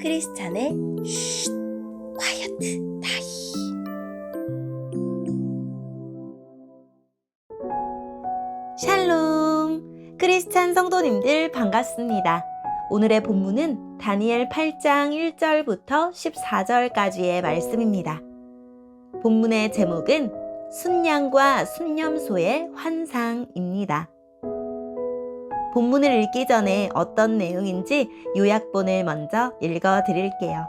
크리스찬의 쉿 콰이어트 타임. 샬롬, 크리스찬 성도님들 반갑습니다. 오늘의 본문은 다니엘 8장 1절부터 14절까지의 말씀입니다. 본문의 제목은 순양과 순념소의 환상입니다. 본문을 읽기 전에 어떤 내용인지 요약본을 먼저 읽어드릴게요.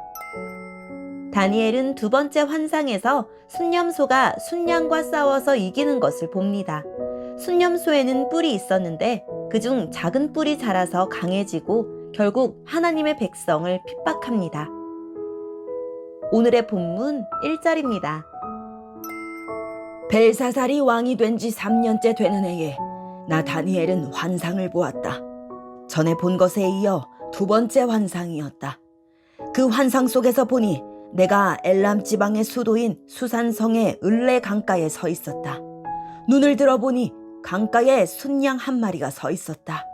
다니엘은 두 번째 환상에서 순념소가 순양과 싸워서 이기는 것을 봅니다. 순념소에는 뿔이 있었는데 그중 작은 뿔이 자라서 강해지고 결국 하나님의 백성을 핍박합니다. 오늘의 본문 1절입니다. 벨사살이 왕이 된 지 3년째 되는 해에 나 다니엘은 환상을 보았다. 전에 본 것에 이어 두 번째 환상이었다. 그 환상 속에서 보니 내가 엘람 지방의 수도인 수산성의 을레 강가에 서 있었다. 눈을 들어보니 강가에 순양 한 마리가 서 있었다.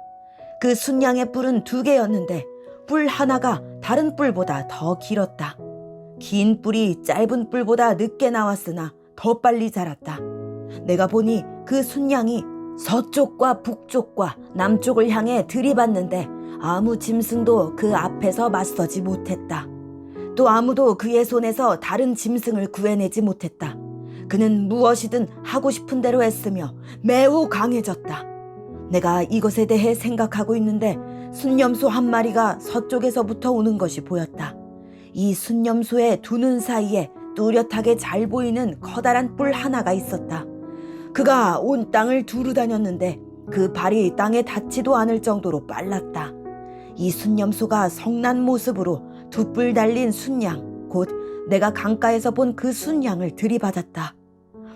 그 순양의 뿔은 2개였는데 뿔 하나가 다른 뿔보다 더 길었다. 긴 뿔이 짧은 뿔보다 늦게 나왔으나 더 빨리 자랐다. 내가 보니 그 순양이 서쪽과 북쪽과 남쪽을 향해 들이받는데 아무 짐승도 그 앞에서 맞서지 못했다. 또 아무도 그의 손에서 다른 짐승을 구해내지 못했다. 그는 무엇이든 하고 싶은 대로 했으며 매우 강해졌다. 내가 이것에 대해 생각하고 있는데 순념소 한 마리가 서쪽에서부터 오는 것이 보였다. 이 순념소의 두 눈 사이에 뚜렷하게 잘 보이는 커다란 뿔 하나가 있었다. 그가 온 땅을 두루 다녔는데 그 발이 땅에 닿지도 않을 정도로 빨랐다. 이 순념소가 성난 모습으로 두 뿔 달린 순양, 곧 내가 강가에서 본 그 순양을 들이받았다.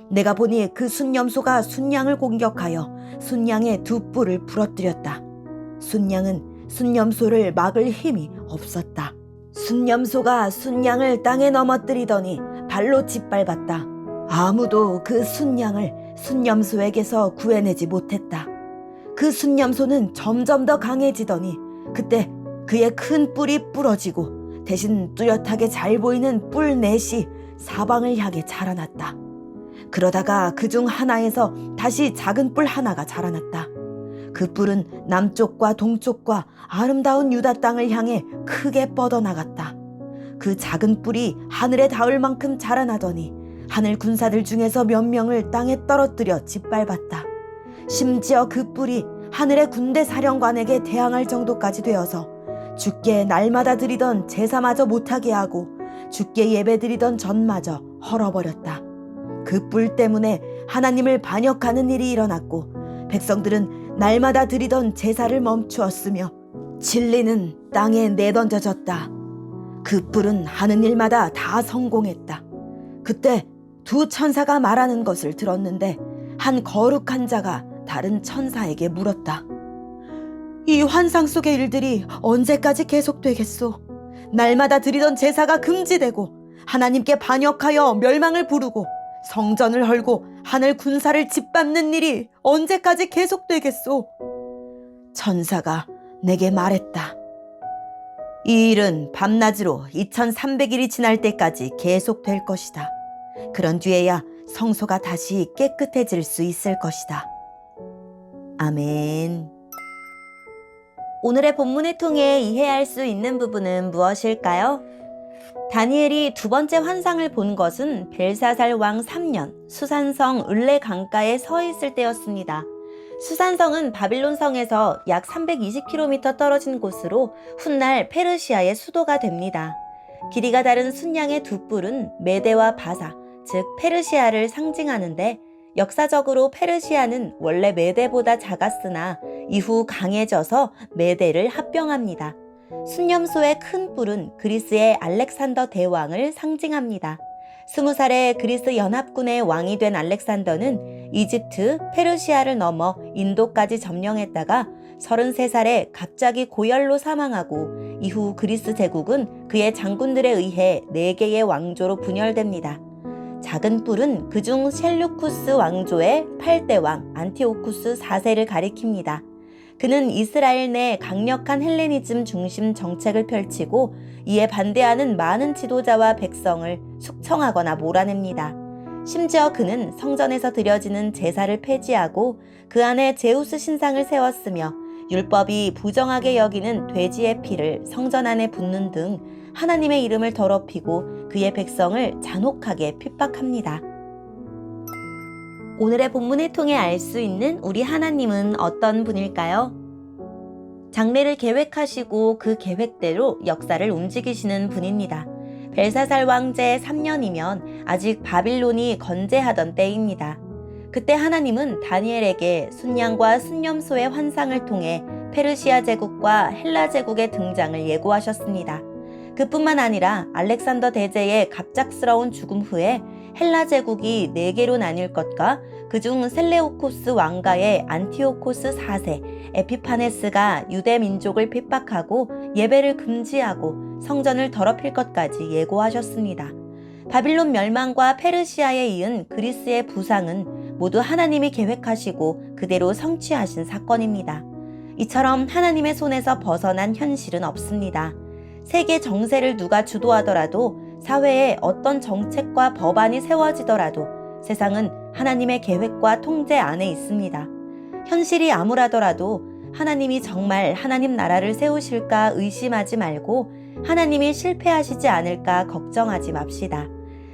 내가 보니 그 순념소가 순양을 공격하여 순양의 두 뿔을 부러뜨렸다. 순양은 순념소를 막을 힘이 없었다. 순념소가 순양을 땅에 넘어뜨리더니 발로 짓밟았다. 아무도 그 순양을 순념소에게서 구해내지 못했다. 그 순념소는 점점 더 강해지더니 그때 그의 큰 뿔이 부러지고 대신 뚜렷하게 잘 보이는 뿔 넷이 사방을 향해 자라났다. 그러다가 그중 하나에서 다시 작은 뿔 하나가 자라났다. 그 뿔은 남쪽과 동쪽과 아름다운 유다 땅을 향해 크게 뻗어나갔다. 그 작은 뿔이 하늘에 닿을 만큼 자라나더니 하늘 군사들 중에서 몇 명을 땅에 떨어뜨려 짓밟았다. 심지어 그 뿔이 하늘의 군대 사령관에게 대항할 정도까지 되어서 주께 날마다 드리던 제사마저 못하게 하고 주께 예배드리던 전마저 헐어버렸다. 그 뿔 때문에 하나님을 반역하는 일이 일어났고 백성들은 날마다 드리던 제사를 멈추었으며 진리는 땅에 내던져졌다. 그 뿔은 하는 일마다 다 성공했다. 그때 두 천사가 말하는 것을 들었는데 한 거룩한 자가 다른 천사에게 물었다. 이 환상 속의 일들이 언제까지 계속되겠소? 날마다 드리던 제사가 금지되고 하나님께 반역하여 멸망을 부르고 성전을 헐고 하늘 군사를 짓밟는 일이 언제까지 계속되겠소? 천사가 내게 말했다. 이 일은 밤낮으로 2300일이 지날 때까지 계속될 것이다. 그런 뒤에야 성소가 다시 깨끗해질 수 있을 것이다. 아멘. 오늘의 본문을 통해 이해할 수 있는 부분은 무엇일까요? 다니엘이 두 번째 환상을 본 것은 벨사살 왕 3년 수산성 을레 강가에 서 있을 때였습니다. 수산성은 바빌론 성에서 약 320km 떨어진 곳으로 훗날 페르시아의 수도가 됩니다. 길이가 다른 순양의 두 뿔은 메대와 바사, 즉 페르시아를 상징하는데 역사적으로 페르시아는 원래 메대보다 작았으나 이후 강해져서 메대를 합병합니다. 순념소의 큰 뿔은 그리스의 알렉산더 대왕을 상징합니다. 20살에 그리스 연합군의 왕이 된 알렉산더는 이집트, 페르시아를 넘어 인도까지 점령했다가 33살에 갑자기 고열로 사망하고 이후 그리스 제국은 그의 장군들에 의해 4개의 왕조로 분열됩니다. 작은 뿔은 그중 셀루쿠스 왕조의 8대 왕 안티오쿠스 4세를 가리킵니다. 그는 이스라엘 내 강력한 헬레니즘 중심 정책을 펼치고 이에 반대하는 많은 지도자와 백성을 숙청하거나 몰아냅니다. 심지어 그는 성전에서 드려지는 제사를 폐지하고 그 안에 제우스 신상을 세웠으며 율법이 부정하게 여기는 돼지의 피를 성전 안에 붓는 등 하나님의 이름을 더럽히고 그의 백성을 잔혹하게 핍박합니다. 오늘의 본문을 통해 알 수 있는 우리 하나님은 어떤 분일까요? 장래를 계획하시고 그 계획대로 역사를 움직이시는 분입니다. 벨사살 왕제 3년이면 아직 바빌론이 건재하던 때입니다. 그때 하나님은 다니엘에게 순양과 순념소의 환상을 통해 페르시아 제국과 헬라 제국의 등장을 예고하셨습니다. 그뿐만 아니라 알렉산더 대제의 갑작스러운 죽음 후에 헬라 제국이 4개로 나뉠 것과 그중 셀레우코스 왕가의 안티오코스 4세 에피파네스가 유대 민족을 핍박하고 예배를 금지하고 성전을 더럽힐 것까지 예고하셨습니다. 바빌론 멸망과 페르시아에 이은 그리스의 부상은 모두 하나님이 계획하시고 그대로 성취하신 사건입니다. 이처럼 하나님의 손에서 벗어난 현실은 없습니다. 세계 정세를 누가 주도하더라도 사회에 어떤 정책과 법안이 세워지더라도 세상은 하나님의 계획과 통제 안에 있습니다. 현실이 암울하더라도 하나님이 정말 하나님 나라를 세우실까 의심하지 말고 하나님이 실패하시지 않을까 걱정하지 맙시다.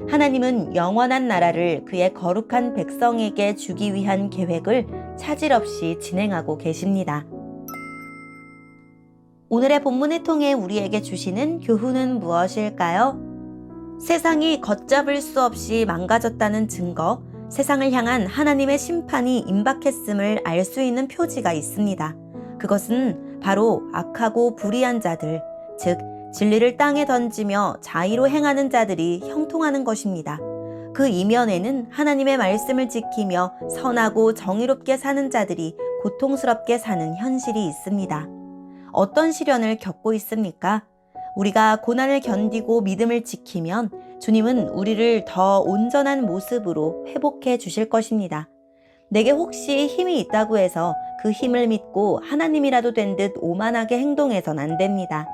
하나님은 영원한 나라를 그의 거룩한 백성에게 주기 위한 계획을 차질 없이 진행하고 계십니다. 오늘의 본문을 통해 우리에게 주시는 교훈은 무엇일까요? 세상이 걷잡을 수 없이 망가졌다는 증거, 세상을 향한 하나님의 심판이 임박했음을 알 수 있는 표지가 있습니다. 그것은 바로 악하고 불의한 자들, 즉 진리를 땅에 던지며 자의로 행하는 자들이 형통하는 것입니다. 그 이면에는 하나님의 말씀을 지키며 선하고 정의롭게 사는 자들이 고통스럽게 사는 현실이 있습니다. 어떤 시련을 겪고 있습니까? 우리가 고난을 견디고 믿음을 지키면 주님은 우리를 더 온전한 모습으로 회복해 주실 것입니다. 내게 혹시 힘이 있다고 해서 그 힘을 믿고 하나님이라도 된 듯 오만하게 행동해선 안 됩니다.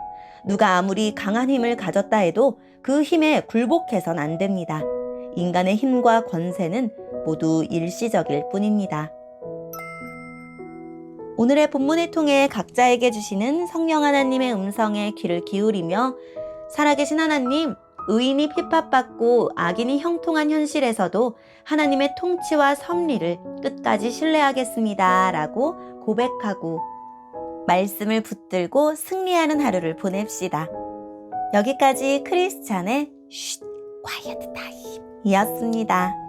누가 아무리 강한 힘을 가졌다 해도 그 힘에 굴복해선 안 됩니다. 인간의 힘과 권세는 모두 일시적일 뿐입니다. 오늘의 본문을 통해 각자에게 주시는 성령 하나님의 음성에 귀를 기울이며 살아계신 하나님, 의인이 핍박받고 악인이 형통한 현실에서도 하나님의 통치와 섭리를 끝까지 신뢰하겠습니다 라고 고백하고 말씀을 붙들고 승리하는 하루를 보냅시다. 여기까지 크리스찬의 쉿, quiet time 이었습니다.